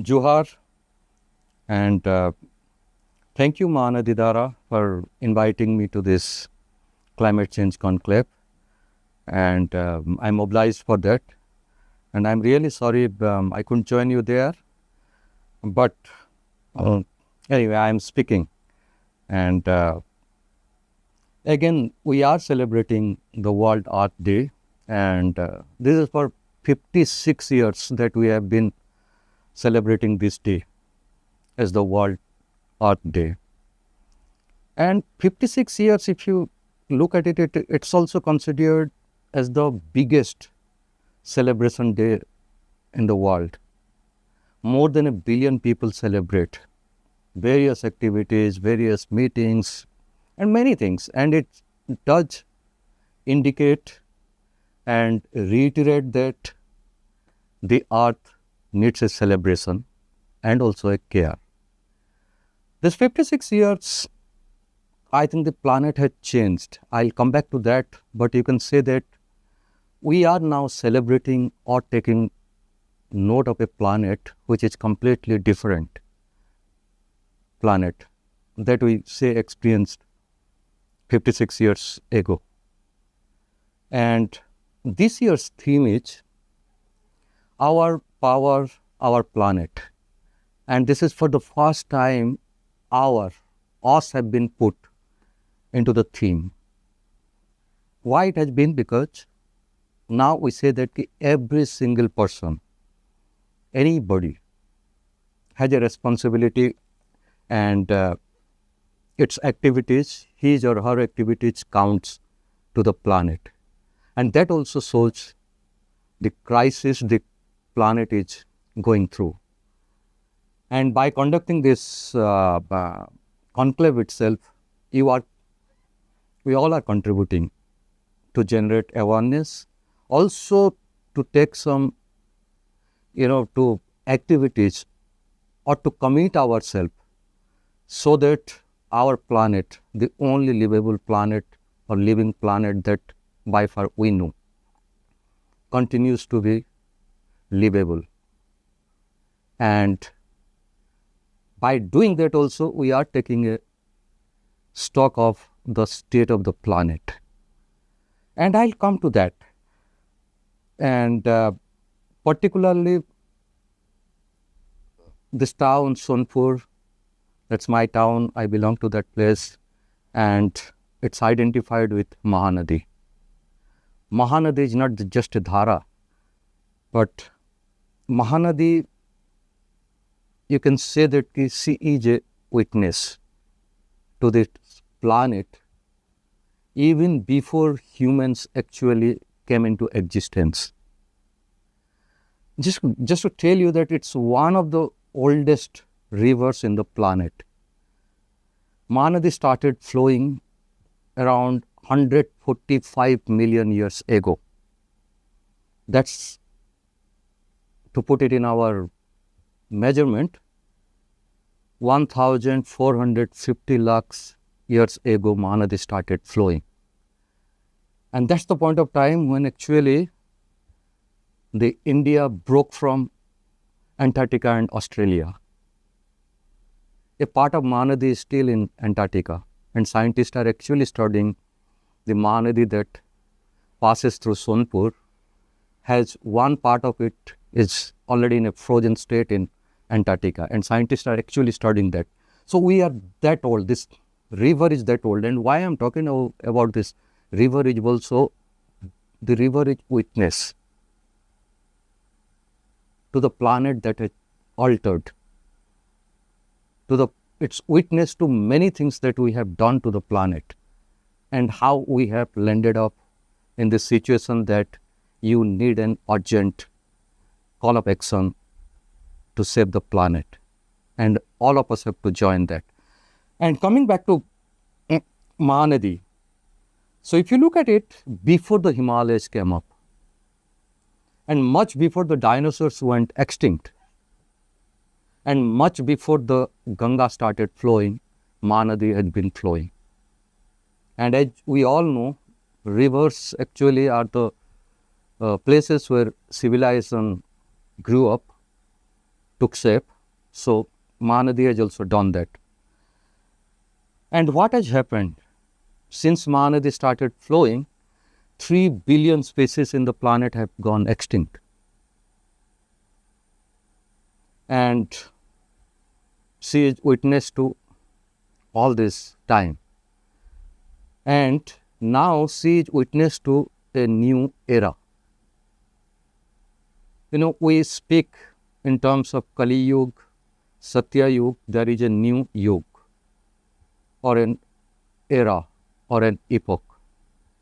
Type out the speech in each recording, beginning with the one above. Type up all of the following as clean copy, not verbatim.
Johar, and thank you, Mahanadi Dhaara, for inviting me to this climate change conclave. And I'm obliged for that. And I'm really sorry I couldn't join you there. But uh, anyway, I'm speaking. And again, we are celebrating the World Earth Day. And this is for 56 years that we have been celebrating this day as the World Earth Day. And 56 years, if you look at it, it's also considered as the biggest celebration day in the world. More than 1 billion people celebrate various activities, various meetings, and many things. And it does indicate and reiterate that the earth needs a celebration and also a care. This 56 years, I think the planet has changed. I'll come back to that, but you can say that we are now celebrating or taking note of a planet which is completely different planet that we say experienced 56 years ago. And this year's theme is Our Power, Our Planet. And this is for the first time us have been put into the theme. Why it has been? Because now we say that every single person, anybody, has a responsibility, and its activities, his or her activities counts to the planet. And that also shows the crisis the planet is going through. And by conducting this conclave itself, we all are contributing to generate awareness, also to take some, to activities or to commit ourselves so that our planet, the only livable planet or living planet that by far we know, continues to be livable. And by doing that also, we are taking a stock of the state of the planet. And I'll come to that. And particularly this town, Sonpur, that's my town, I belong to that place, and it's identified with Mahanadi. Mahanadi is not just a Dhara, but Mahanadi, you can say that she is a witness to this planet even before humans actually came into existence. Just to tell you that it's one of the oldest rivers in the planet. Mahanadi started flowing around 145 million years ago. That's, to put it in our measurement, 1450 lakhs years ago Mahanadi started flowing. And that's the point of time when actually the India broke from Antarctica and Australia. A part of Mahanadi is still in Antarctica, and scientists are actually studying the Mahanadi that passes through Sonpur. Has one part of it is already in a frozen state in Antarctica, and scientists are actually studying that. So we are that old. This river is that old. And why I'm talking about this river is also, the river is witness to the planet that is altered, it's witness to many things that we have done to the planet, and how we have landed up in this situation that you need an urgent call of action to save the planet, and all of us have to join that. And coming back to Mahanadi, so if you look at it, before the Himalayas came up, and much before the dinosaurs went extinct, and much before the Ganga started flowing, Mahanadi had been flowing. And as we all know, rivers actually are the places where civilization grew up. took shape. So Mahanadi has also done that. And what has happened? Since Mahanadi started flowing, 3 billion species in the planet have gone extinct. And she is witness to all this time. And now she is witness to a new era. We speak in terms of Kali Yuga, Satya Yuga, there is a new Yuga or an era or an epoch.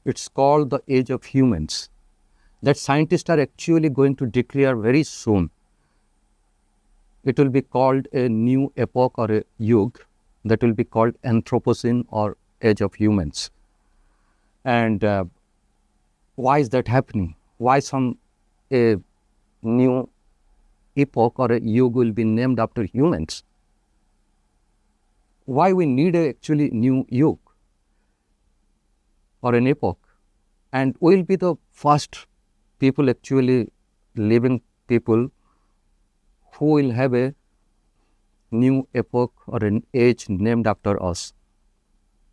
It's called the age of humans that scientists are actually going to declare very soon. It will be called a new epoch or a Yuga that will be called Anthropocene or age of humans. And why is that happening? Why a new epoch or a Yuga will be named after humans? Why we need a actually new Yuga or an epoch? And we will be the first people, actually living people, who will have a new epoch or an age named after us.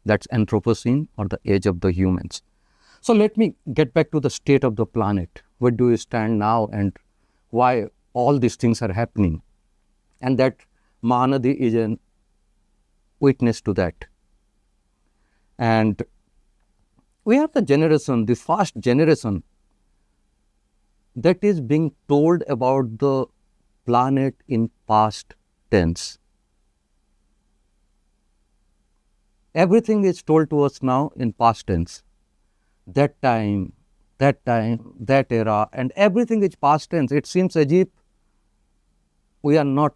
That's Anthropocene or the age of the humans. So let me get back to the state of the planet. Where do we stand now and why all these things are happening? And that Mahanadi is a witness to that. And we are the generation, the first generation that is being told about the planet in past tense. Everything is told to us now in past tense. That time, that era, and everything is past tense. It seems as if we are not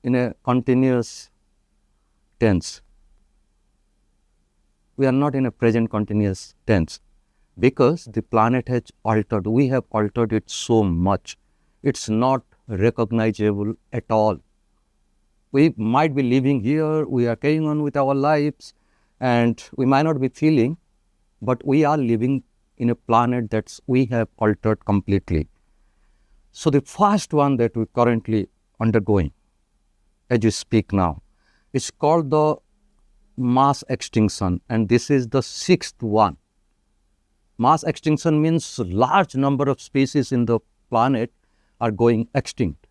in a continuous tense. We are not in a present continuous tense because the planet has altered. We have altered it so much. It's not recognizable at all. We might be living here, we are carrying on with our lives, and we might not be feeling, but we are living in a planet that we have altered completely. So the first one that we're currently undergoing, as you speak now, is called the mass extinction, and this is the 6th one. Mass extinction means large number of species in the planet are going extinct.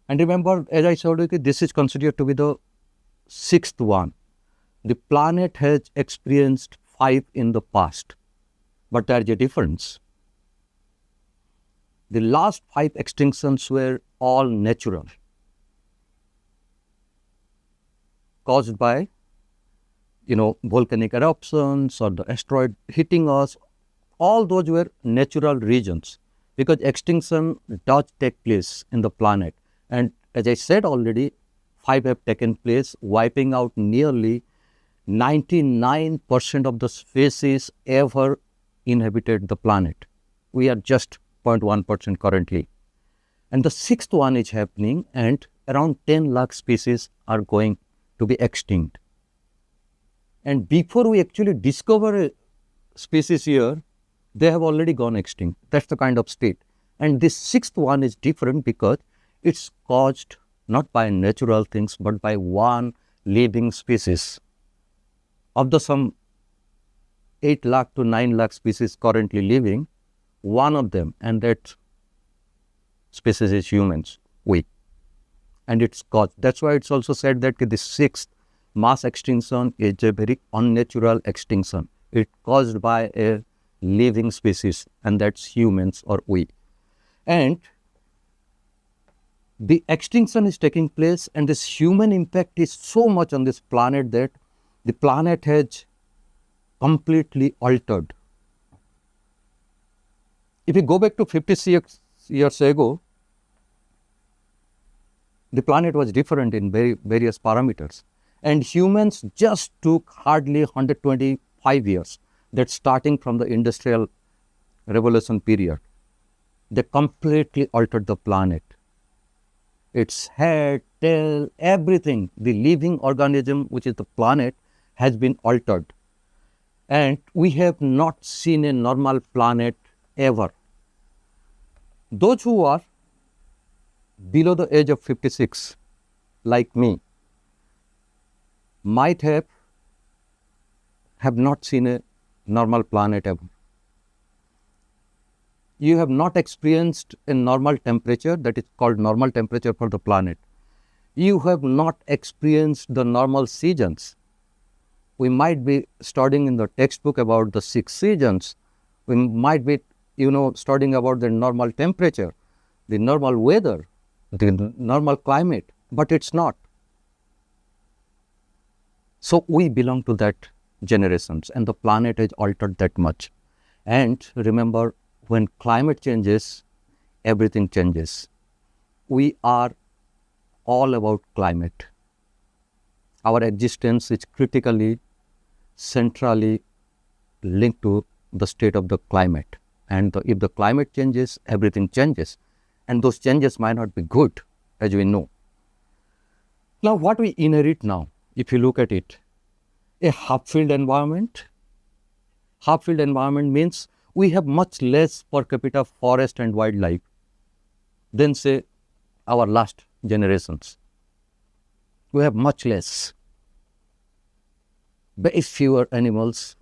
And remember, as I told you, this is considered to be the 6th one. The planet has experienced 5 in the past, but there is a difference. The last 5 extinctions were all natural, caused by volcanic eruptions or the asteroid hitting us. All those were natural regions because extinction does take place in the planet. And as I said already, 5 have taken place, wiping out nearly 99% of the species ever inhabited the planet. We are just 0.1% currently. And the 6th one is happening, and around 10 lakh species are going to be extinct. And before we actually discover a species here, they have already gone extinct. That's the kind of state. And this 6th one is different because it's caused not by natural things, but by one living species. Of the some 8 lakh to 9 lakh species currently living, one of them, and that species is humans, we. And it's caused. That's why it's also said that the 6th mass extinction is a very unnatural extinction. It's caused by a living species, and that's humans or we. And the extinction is taking place, and this human impact is so much on this planet that the planet has completely altered. If you go back to 56 years ago, the planet was different in various parameters. And humans just took hardly 125 years, that's starting from the Industrial Revolution period. They completely altered the planet. Its head, tail, everything, the living organism, which is the planet, has been altered. And we have not seen a normal planet ever. Those who are below the age of 56, like me, might have not seen a normal planet ever. You have not experienced a normal temperature, that is called normal temperature for the planet. You have not experienced the normal seasons. We might be studying in the textbook about the 6 seasons. We might be, studying about the normal temperature, the normal weather, the normal climate, but it's not. So we belong to that generations, and the planet has altered that much. And remember, when climate changes, everything changes. We are all about climate. Our existence is critically, centrally linked to the state of the climate. And if the climate changes, everything changes. And those changes might not be good, as we know. Now, what we inherit now, if you look at it, a half-filled environment. Half-filled environment means we have much less per capita forest and wildlife than, say, our last generations. We have much less. Very fewer animals,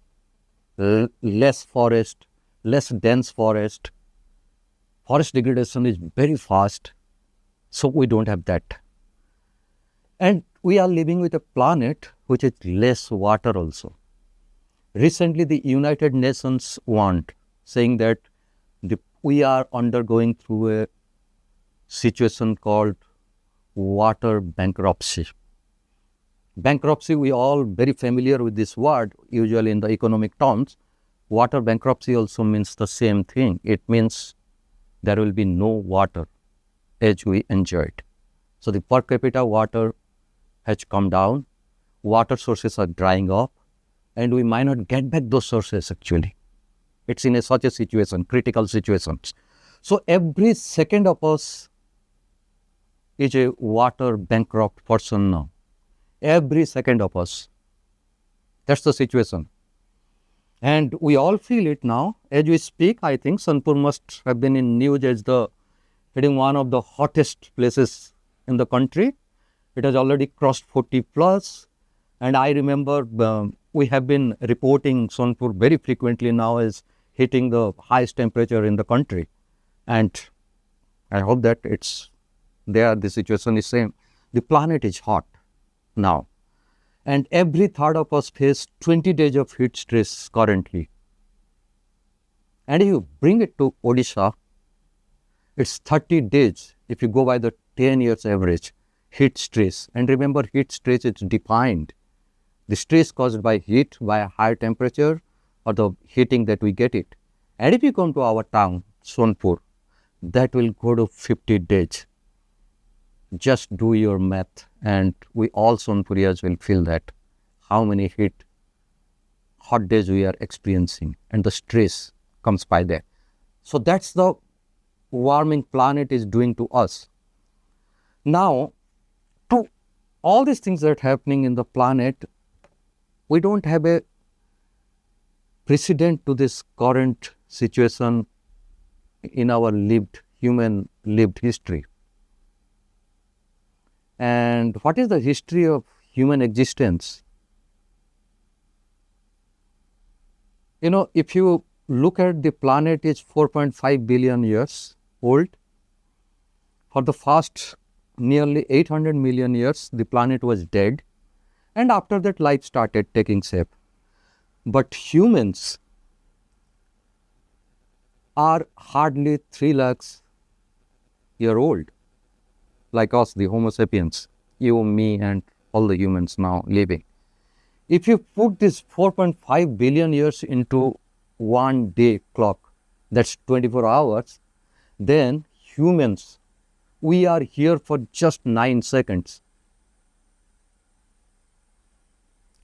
less forest, less dense forest. Forest degradation is very fast, so we don't have that. And we are living with a planet which is less water also. Recently, the United Nations warned, saying that we are undergoing through a situation called water bankruptcy. Bankruptcy, we all very familiar with this word, usually in the economic terms. Water bankruptcy also means the same thing. It means there will be no water as we enjoyed. So the per capita water has come down, water sources are drying up, and we might not get back those sources actually. It's in such a situation, critical situations. So every second of us is a water bankrupt person now. Every second of us. That's the situation. And we all feel it now. As we speak, I think Sonpur must have been in news as hitting one of the hottest places in the country. It has already crossed 40 plus. And I remember we have been reporting Sonpur very frequently now as hitting the highest temperature in the country. And I hope that the situation is same. The planet is hot now. And every third of us face 20 days of heat stress currently. And if you bring it to Odisha, it's 30 days if you go by the 10 years average heat stress. And remember, heat stress is defined. The stress caused by heat, by a higher temperature, or the heating that we get it. And if you come to our town, Sonpur, that will go to 50 days. Just do your math, and we all Sonpurias will feel that how many hot days we are experiencing, and the stress comes by that. So that's the warming planet is doing to us. Now, to all these things that are happening in the planet, we don't have a precedent to this current situation in our human lived history. And what is the history of human existence? If you look at the planet, is 4.5 billion years old. For the first nearly 800 million years, the planet was dead. And after that, life started taking shape. But humans are hardly 3 lakhs year old. Like us, the Homo sapiens, you, me, and all the humans now living. If you put this 4.5 billion years into 1 day clock, that's 24 hours, then humans, we are here for just 9 seconds.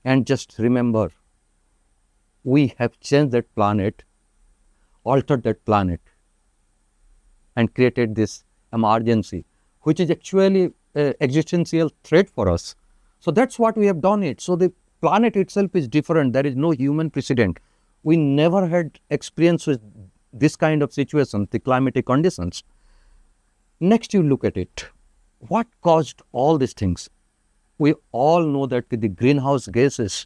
And just remember, we have changed that planet, altered that planet, and created this emergency, which is actually an existential threat for us. So that's what we have done it. So the planet itself is different. There is no human precedent. We never had experience with this kind of situation, the climatic conditions. Next, you look at it. What caused all these things? We all know that the greenhouse gases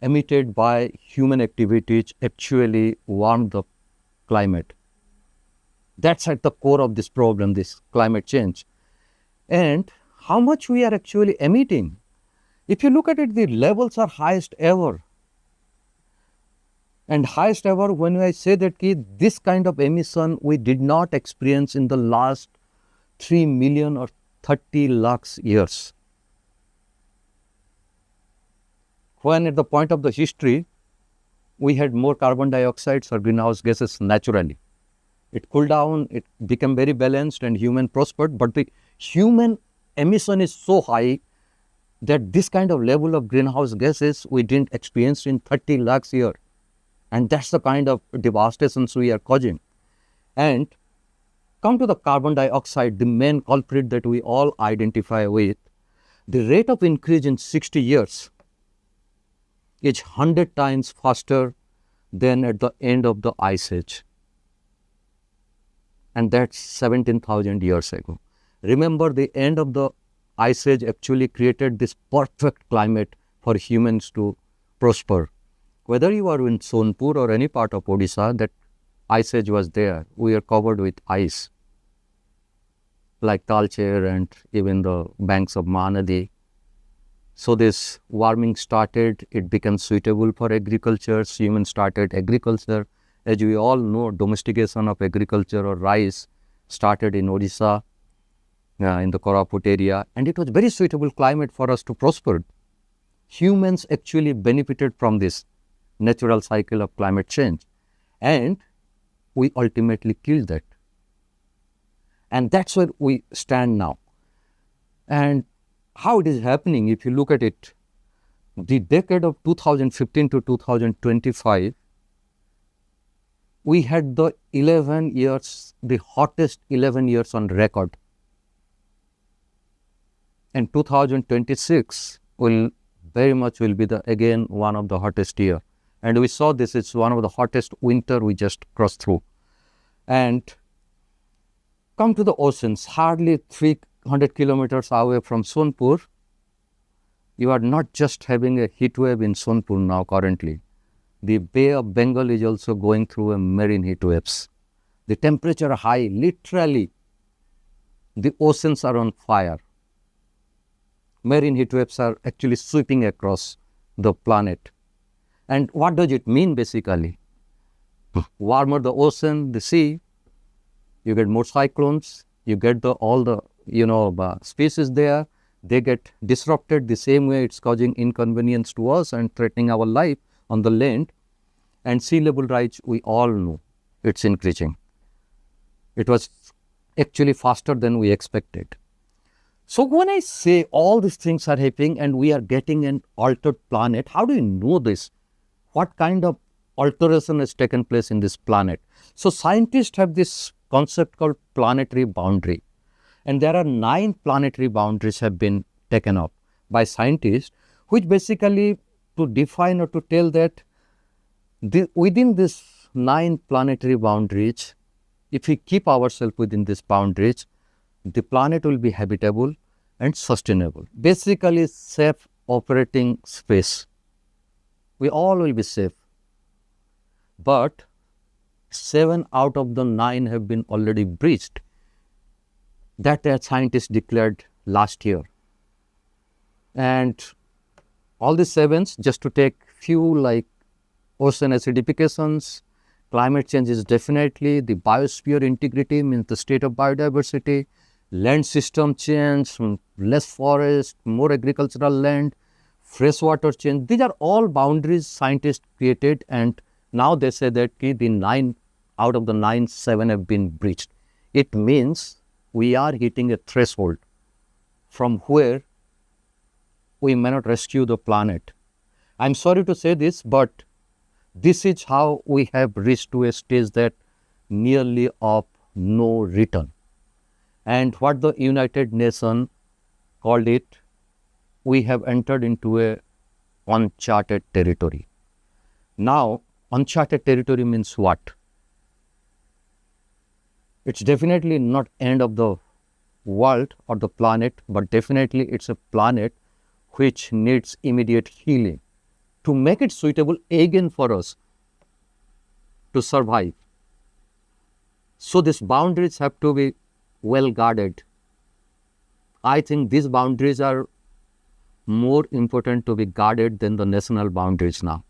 emitted by human activities actually warm the climate. That's at the core of this problem, this climate change. And how much we are actually emitting? If you look at it, the levels are highest ever. And highest ever, when I say that this kind of emission we did not experience in the last 3 million or 30 lakhs years. When at the point of the history, we had more carbon dioxide or greenhouse gases naturally. It cooled down, it became very balanced and human prospered, but the human emission is so high that this kind of level of greenhouse gases we didn't experience in 30 lakhs years. And that's the kind of devastations we are causing. And come to the carbon dioxide, the main culprit that we all identify with, the rate of increase in 60 years is 100 times faster than at the end of the Ice Age. And that's 17,000 years ago. Remember, the end of the Ice Age actually created this perfect climate for humans to prosper. Whether you are in Sonpur or any part of Odisha, that Ice Age was there. We are covered with ice, like Talcher and even the banks of Mahanadi. So this warming started, it became suitable for agriculture, humans started agriculture. As we all know, domestication of agriculture or rice started in Odisha, in the Koraput area, and it was very suitable climate for us to prosper. Humans actually benefited from this natural cycle of climate change, and we ultimately killed that. And that's where we stand now. And how it is happening, if you look at it, the decade of 2015 to 2025, we had the 11 years, the hottest 11 years on record. And 2026 will very much will be again one of the hottest year. And we saw this, it's one of the hottest winter we just crossed through. And come to the oceans, hardly 300 kilometers away from Sonpur, you are not just having a heat wave in Sonpur now currently. The Bay of Bengal is also going through a marine heat waves. The temperature are high, literally the oceans are on fire. Marine heat waves are actually sweeping across the planet. And what does it mean basically? Warmer the ocean, the sea, you get more cyclones, you get all the species there, they get disrupted the same way it's causing inconvenience to us and threatening our life on the land. And sea level rise, we all know it's increasing. It was actually faster than we expected. So when I say all these things are happening and we are getting an altered planet, how do you know this? What kind of alteration has taken place in this planet? So scientists have this concept called planetary boundary. And there are 9 planetary boundaries have been taken up by scientists, which basically to define or to tell that within these 9 planetary boundaries, if we keep ourselves within these boundaries, the planet will be habitable and sustainable. Basically, safe operating space. We all will be safe. But 7 out of the 9 have been already breached. That scientists declared last year. And all the 7s, just to take few, like ocean acidifications, climate change is definitely, the biosphere integrity means the state of biodiversity, land system change, less forest, more agricultural land, freshwater change. These are all boundaries scientists created, and now they say that the 9 out of the 9, 7 have been breached. It means we are hitting a threshold from where we may not rescue the planet. I'm sorry to say this, but this is how we have reached to a stage that nearly of no return. And what the United Nations called it, we have entered into a uncharted territory. Now, uncharted territory means what? It's definitely not end of the world or the planet, but definitely it's a planet which needs immediate healing to make it suitable again for us to survive. So these boundaries have to be well guarded. I think these boundaries are more important to be guarded than the national boundaries now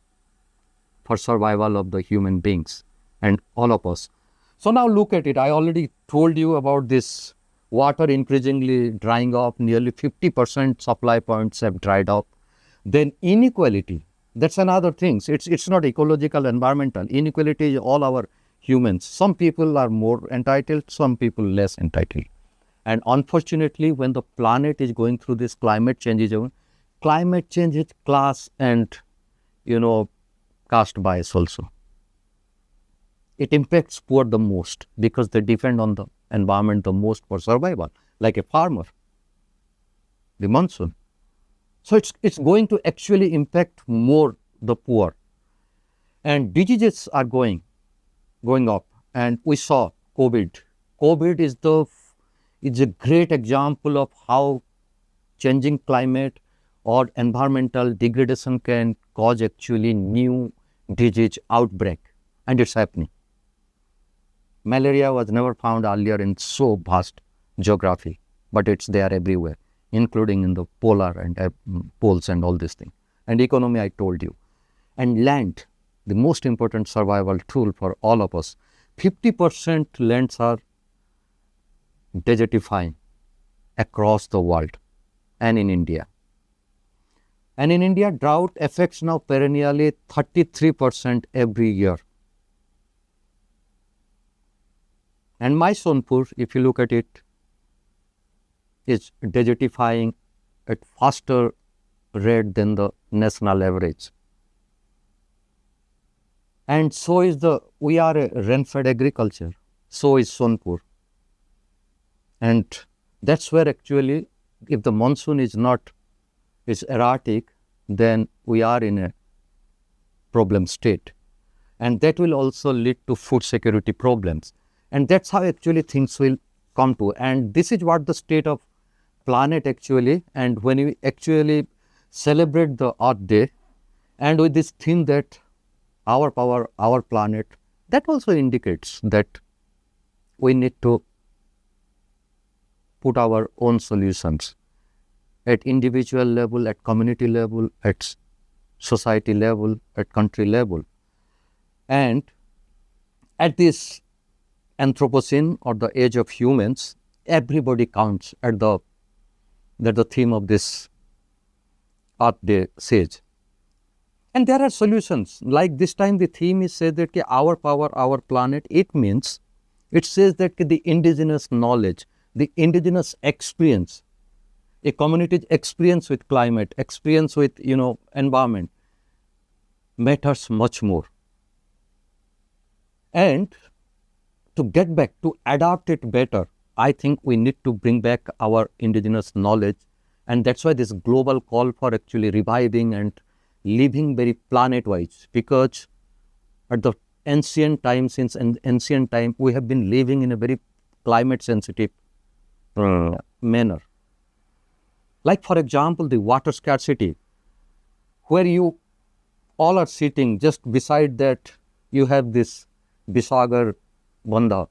for survival of the human beings and all of us. So now look at it. I already told you about this water increasingly drying up. Nearly 50% supply points have dried up. Then inequality. That's another thing. It's not ecological, environmental. Inequality is all our humans. Some people are more entitled, some people less entitled. And unfortunately, when the planet is going through this climate change is class and, caste bias also. It impacts poor the most because they depend on the environment the most for survival, like a farmer, the monsoon. So it's going to actually impact more the poor. And diseases are going up. And we saw COVID. COVID is a great example of how changing climate or environmental degradation can cause actually new disease outbreak. And it's happening. Malaria was never found earlier in so vast geography, but it's there everywhere, including in the polar and poles and all these things. And economy, I told you. And land, the most important survival tool for all of us. 50% lands are desertifying across the world and in India. And in India, drought affects now perennially 33% every year. And my Sonpur, if you look at it, is desertifying at faster rate than the national average. And so is we are a rain-fed agriculture. So is Sonpur. And that's where actually, if the monsoon is erratic, then we are in a problem state. And that will also lead to food security problems. And that's how actually things will come to. And this is what the state of planet actually, and when we actually celebrate the Earth Day, and with this theme that our power, our planet, that also indicates that we need to put our own solutions at individual level, at community level, at society level, at country level. And at this Anthropocene or the age of humans, everybody counts at the theme of this Earth Day says. And there are solutions. Like this time the theme is said that our power, our planet, it says that the indigenous knowledge, the indigenous experience, a community's experience with climate, experience with, environment matters much more. And to get back, to adapt it better, I think we need to bring back our indigenous knowledge. And that's why this global call for actually reviving and living very planet-wise. Because at the ancient time, since ancient time, we have been living in a very climate-sensitive manner. Like, for example, the water scarcity, where you all are sitting just beside that, you have this Bisagar Banda.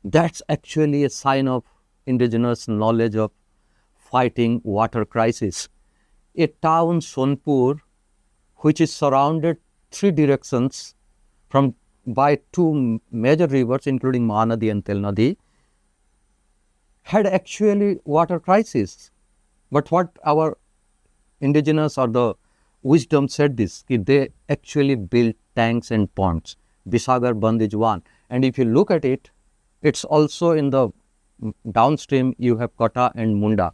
That's actually a sign of indigenous knowledge of fighting water crisis. A town, Sonpur, which is surrounded 3 directions by 2 major rivers, including Mahanadi and Telnadi, had actually water crisis. But what our indigenous or the wisdom said this, they actually built tanks and ponds. Bisagar Band is one. And if you look at it, it's also in the downstream, you have Kata and Munda,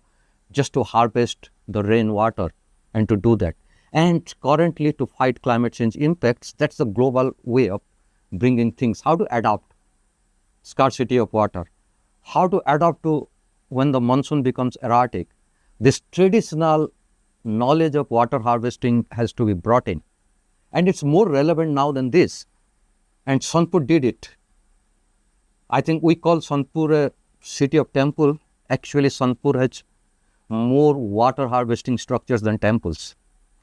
just to harvest the rainwater and to do that. And currently, to fight climate change impacts, that's the global way of bringing things. How to adapt scarcity of water, how to adapt to when the monsoon becomes erratic. This traditional knowledge of water harvesting has to be brought in. And it's more relevant now than this. And Sonpur did it. I think we call Sonpur a city of temple. Actually, Sonpur has more water harvesting structures than temples,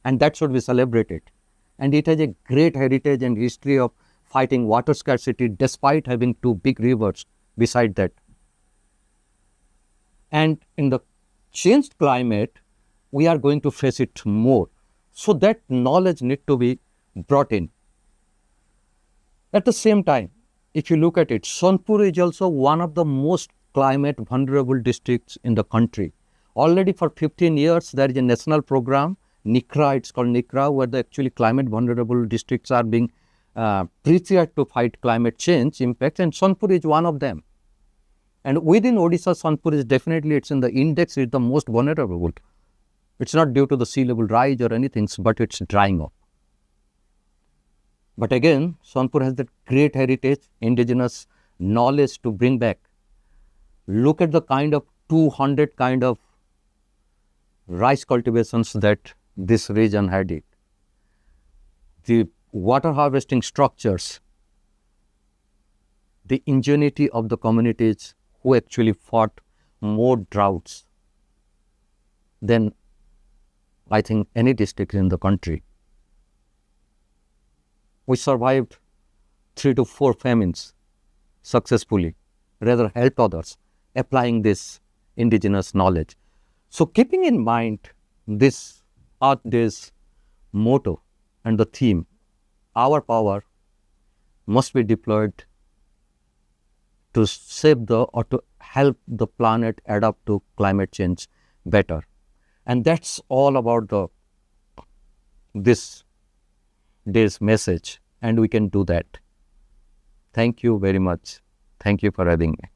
and that should be celebrated. And it has a great heritage and history of fighting water scarcity despite having two big rivers beside that. And in the changed climate, we are going to face it more. So that knowledge need to be brought in. At the same time, if you look at it, Sonpur is also one of the most climate vulnerable districts in the country. Already for 15 years, there is a national program, NICRA, it's called NICRA, where the actually climate vulnerable districts are being prepared to fight climate change impacts, and Sonpur is one of them. And within Odisha, Sonpur is definitely, it's in the index, it's the most vulnerable. It's not due to the sea level rise or anything, but it's drying up. But again, Sonpur has that great heritage, indigenous knowledge to bring back. Look at the kind of 200 kind of rice cultivations that this region had it. The water harvesting structures, the ingenuity of the communities who actually fought more droughts than I think any district in the country. We survived 3 to 4 famines successfully, rather helped others applying this indigenous knowledge. So keeping in mind this Earth Day's motto and the theme, our power must be deployed to save or to help the planet adapt to climate change better. And that's all about this day's message, and we can do that. Thank you very much. Thank you for having me.